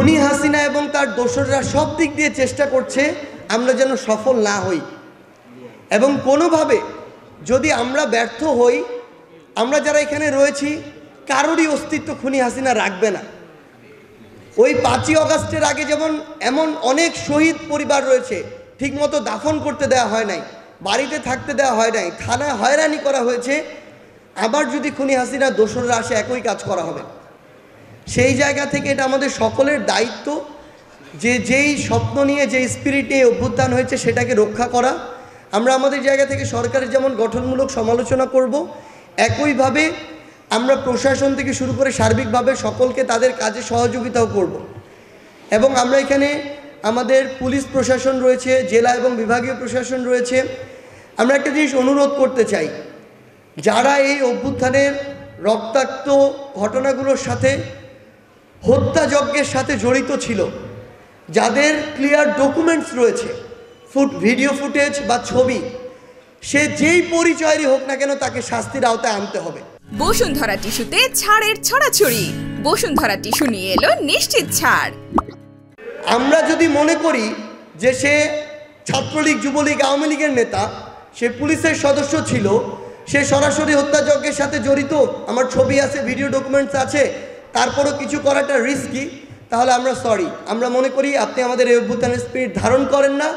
খুনি হাসিনা এবং তার দোসররা সব দিক দিয়ে চেষ্টা করছে আমরা যেন সফল না হই, এবং কোনোভাবে যদি আমরা ব্যর্থ হই, আমরা যারা এখানে রয়েছি কারোরই অস্তিত্ব খুনি হাসিনা রাখবে না। ওই 5ই অগাস্টের আগে যেমন এমন অনেক শহীদ পরিবার রয়েছে, ঠিকমতো দাফন করতে দেওয়া হয় নাই, বাড়িতে থাকতে দেওয়া হয় নাই, থানায় হয়রানি করা হয়েছে, আবার যদি খুনি হাসিনা দোসররা আসে একই কাজ করা হবে। সেই জায়গা থেকে এটা আমাদের সকলের দায়িত্ব যে যেই স্বপ্ন নিয়ে যে স্পিরিট নিয়ে অভ্যুত্থান হয়েছে সেটাকে রক্ষা করা। আমরা আমাদের জায়গা থেকে সরকারের যেমন গঠনমূলক সমালোচনা করব, একইভাবে আমরা প্রশাসন থেকে শুরু করে সার্বিকভাবে সকলকে তাদের কাজে সহযোগিতাও করব। এবং আমরা এখানে আমাদের পুলিশ প্রশাসন রয়েছে, জেলা এবং বিভাগীয় প্রশাসন রয়েছে। আমরা একটা জিনিস অনুরোধ করতে চাই, যারা এই অভ্যুত্থানের রক্তাক্ত ঘটনাগুলোর সাথে, হত্যাযজ্ঞের সাথে জড়িত ছিল, যাদের ক্লিয়ার ডকুমেন্টস রয়েছে, ভিডিও ফুটেজ বা ছবি, সে যেই পরিচয়েরই হোক না কেন তাকে শাস্তির আওতায় আনতে হবে। বসুন্ধরা টিস্যুতে ছাড়ের ছড়াছড়ি। বসুন্ধরা টিস্যু নিয়ে এলো নিশ্চিত ছাড়। আমরা যদি মনে করি যে সে ছাত্রলীগ, যুবলীগ, আওয়ামী লীগের নেতা, সে পুলিশের সদস্য ছিল, সে সরাসরি হত্যাযজ্ঞের সাথে জড়িত, আমার ছবি আছে, ভিডিও ডকুমেন্টস আছে, তারপরও কিছু করাটা রিস্কি, তাহলে আমরা সরি, আমরা মনে করি আপনি আমাদের এই অভ্যুত্থানের স্পিরিট ধারণ করেন না,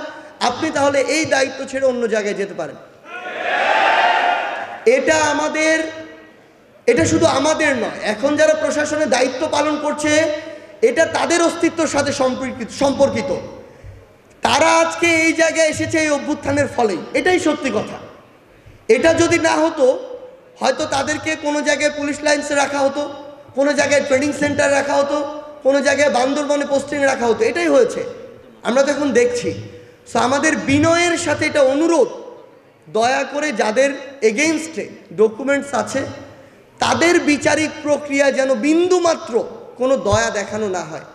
আপনি তাহলে এই দায়িত্ব ছেড়ে অন্য জায়গায় যেতে পারেন। এটা শুধু আমাদের নয়, এখন যারা প্রশাসনের দায়িত্ব পালন করছে এটা তাদের অস্তিত্বের সাথে সম্পর্কিত। তারা আজকে এই জায়গায় এসেছে এই অভ্যুত্থানের ফলেই, এটাই সত্যি কথা। এটা যদি না হতো হয়তো তাদেরকে কোনো জায়গায় পুলিশ লাইন্সে রাখা হতো, কোনো জায়গায় ট্রেনিং সেন্টার রাখা হতো, কোনো জায়গায় বান্দরবনে পোস্টিংয়ে রাখা হতো। এটাই হয়েছে, আমরা তো এখন দেখছি। সো আমাদের বিনয়ের সাথে এটা অনুরোধ, দয়া করে যাদের এগেইনস্টে ডকুমেন্টস আছে তাদের বিচারিক প্রক্রিয়া যেন বিন্দুমাত্র কোনো দয়া দেখানো না হয়।